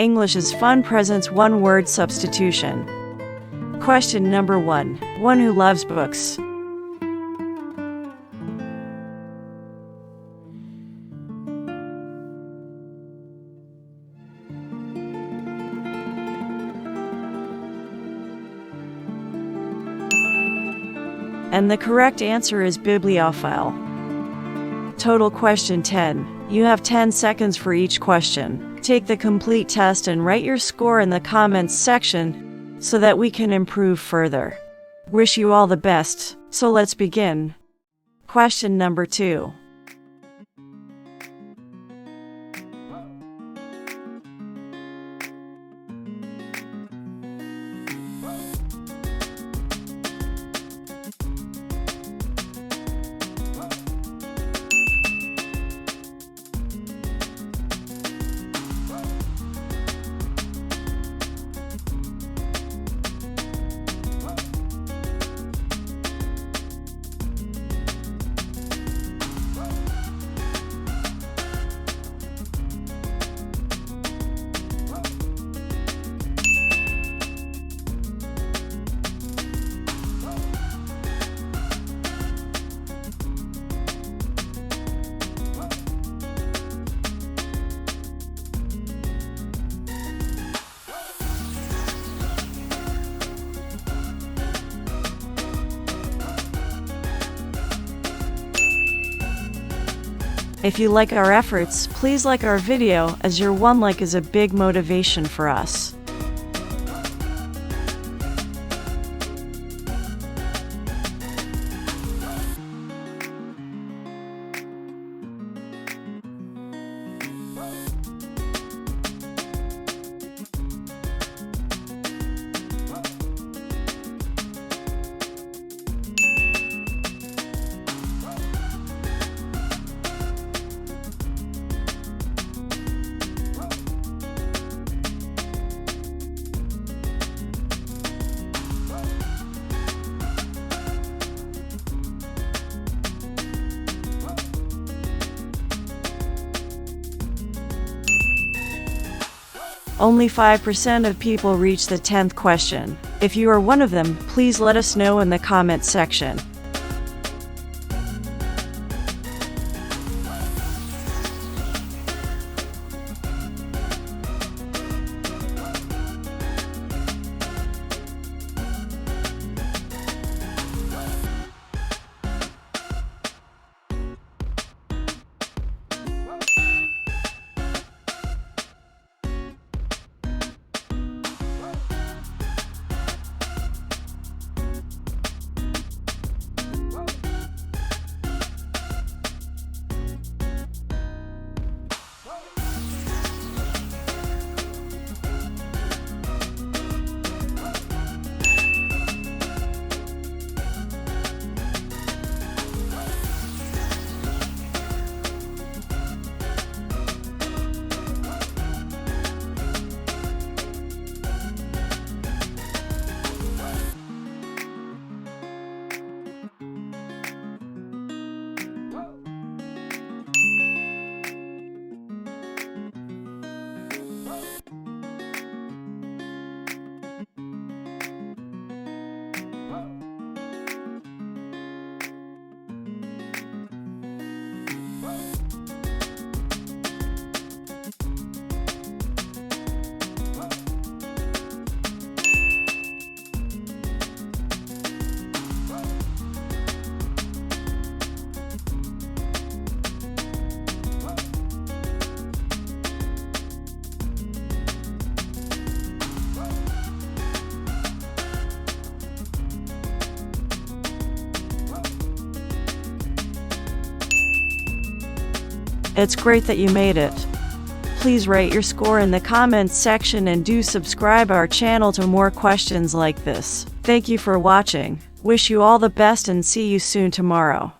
English's fun presents one-word substitution. Question number 1. One who loves books. And the correct answer is bibliophile. Total question 10. You have 10 seconds for each question. Take the complete test and write your score in the comments section so that we can improve further. Wish you all the best, so let's begin. Question number 2. If you like our efforts, please like our video, as your one like is a big motivation for us. Only 5% of people reach the 10th question. If you are one of them, please let us know in the comment section. It's great that you made it. Please rate your score in the comments section and do subscribe our channel to more questions like this. Thank you for watching. Wish you all the best and see you soon tomorrow.